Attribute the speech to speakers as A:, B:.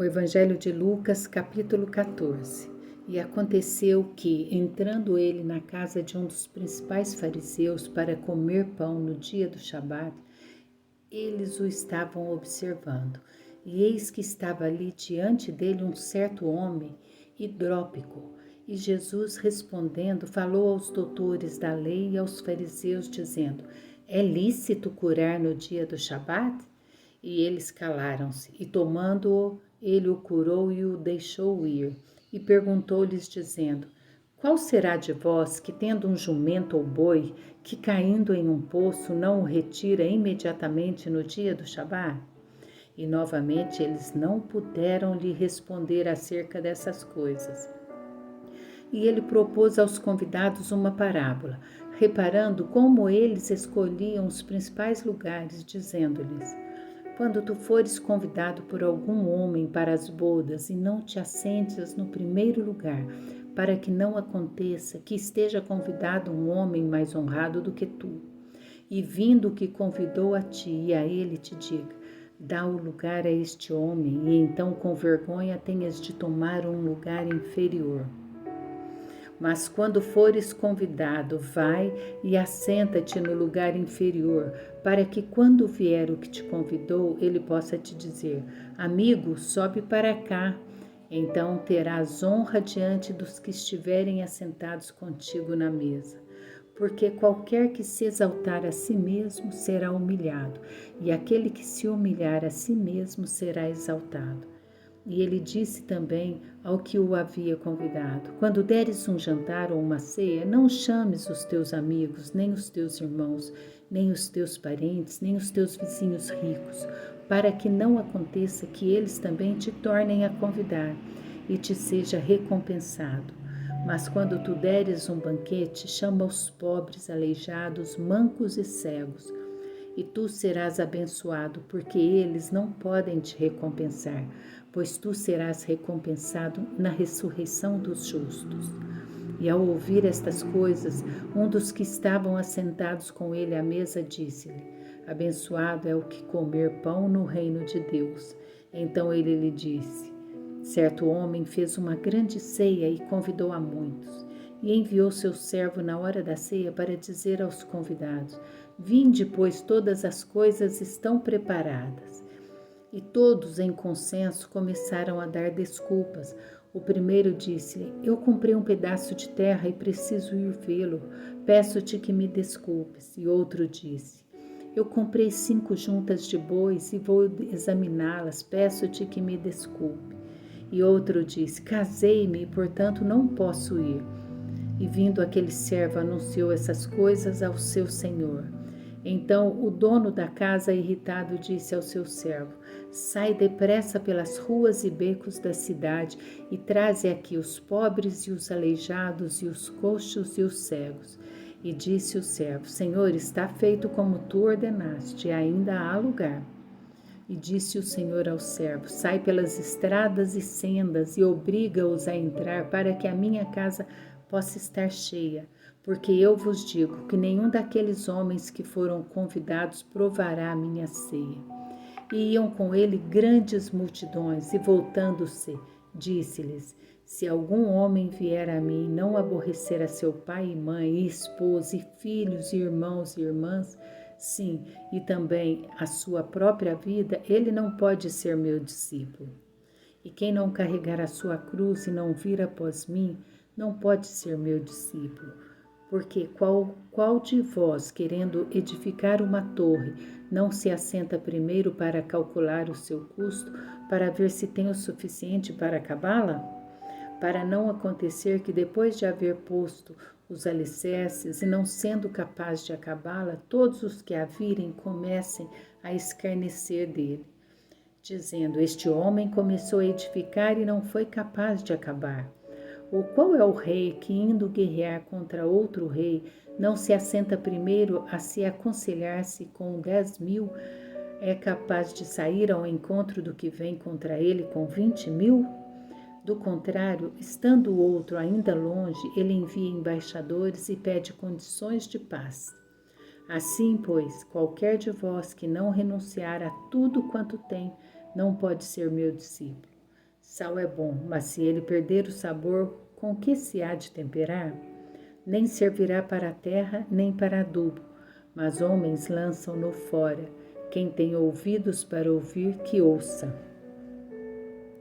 A: O Evangelho de Lucas, capítulo 14. E aconteceu que, entrando ele na casa de um dos principais fariseus para comer pão no dia do Shabat, eles o estavam observando. E eis que estava ali diante dele um certo homem hidrópico. E Jesus, respondendo, falou aos doutores da lei e aos fariseus, dizendo: É lícito curar no dia do Shabat? E eles calaram-se, e tomando-o, ele o curou e o deixou ir. E perguntou-lhes, dizendo: Qual será de vós que, tendo um jumento ou boi, que caindo em um poço não o retira imediatamente no dia do Shabat? E novamente eles não puderam lhe responder acerca dessas coisas. E ele propôs aos convidados uma parábola, reparando como eles escolhiam os principais lugares, dizendo-lhes: Quando tu fores convidado por algum homem para as bodas e não te assentes no primeiro lugar, para que não aconteça que esteja convidado um homem mais honrado do que tu, e vindo o que convidou a ti e a ele te diga: dá o lugar a este homem, e então com vergonha tenhas de tomar um lugar inferior. Mas quando fores convidado, vai e assenta-te no lugar inferior, para que quando vier o que te convidou, ele possa te dizer: Amigo, sobe para cá. Então terás honra diante dos que estiverem assentados contigo na mesa. Porque qualquer que se exaltar a si mesmo será humilhado, e aquele que se humilhar a si mesmo será exaltado. E ele disse também ao que o havia convidado: Quando deres um jantar ou uma ceia, não chames os teus amigos, nem os teus irmãos, nem os teus parentes, nem os teus vizinhos ricos, para que não aconteça que eles também te tornem a convidar e te seja recompensado. Mas quando tu deres um banquete, chama os pobres, aleijados, mancos e cegos, e tu serás abençoado, porque eles não podem te recompensar, pois tu serás recompensado na ressurreição dos justos. E ao ouvir estas coisas, um dos que estavam assentados com ele à mesa disse-lhe: Abençoado é o que comer pão no reino de Deus. Então ele lhe disse: Certo homem fez uma grande ceia e convidou a muitos. E enviou seu servo na hora da ceia para dizer aos convidados: Vinde, pois todas as coisas estão preparadas. E todos, em consenso, começaram a dar desculpas. O primeiro disse: Eu comprei um pedaço de terra e preciso ir vê-lo. Peço-te que me desculpes. E outro disse: Eu comprei 5 juntas de bois e vou examiná-las. Peço-te que me desculpe. E outro disse: Casei-me e, portanto, não posso ir. E vindo aquele servo, anunciou essas coisas ao seu senhor. Então o dono da casa, irritado, disse ao seu servo: Sai depressa pelas ruas e becos da cidade e traze aqui os pobres e os aleijados e os coxos e os cegos. E disse o servo: Senhor, está feito como tu ordenaste, e ainda há lugar. E disse o Senhor ao servo: Sai pelas estradas e sendas e obriga-os a entrar, para que a minha casa possa estar cheia. Porque eu vos digo que nenhum daqueles homens que foram convidados provará a minha ceia. E iam com ele grandes multidões, e voltando-se, disse-lhes: Se algum homem vier a mim e não aborrecer a seu pai e mãe, e esposa, e filhos, e irmãos e irmãs, sim, e também a sua própria vida, ele não pode ser meu discípulo. E quem não carregar a sua cruz e não vir após mim, não pode ser meu discípulo. Porque qual de vós, querendo edificar uma torre, não se assenta primeiro para calcular o seu custo, para ver se tem o suficiente para acabá-la? Para não acontecer que, depois de haver posto os alicerces e não sendo capaz de acabá-la, todos os que a virem comecem a escarnecer dele, dizendo: Este homem começou a edificar e não foi capaz de acabar. Ou qual é o rei que, indo guerrear contra outro rei, não se assenta primeiro a se aconselhar-se com 10.000, é capaz de sair ao encontro do que vem contra ele com 20.000? Do contrário, estando o outro ainda longe, ele envia embaixadores e pede condições de paz. Assim, pois, qualquer de vós que não renunciar a tudo quanto tem, não pode ser meu discípulo. Sal é bom, mas se ele perder o sabor, com que se há de temperar? Nem servirá para a terra, nem para adubo, mas homens lançam-no fora. Quem tem ouvidos para ouvir, que ouça.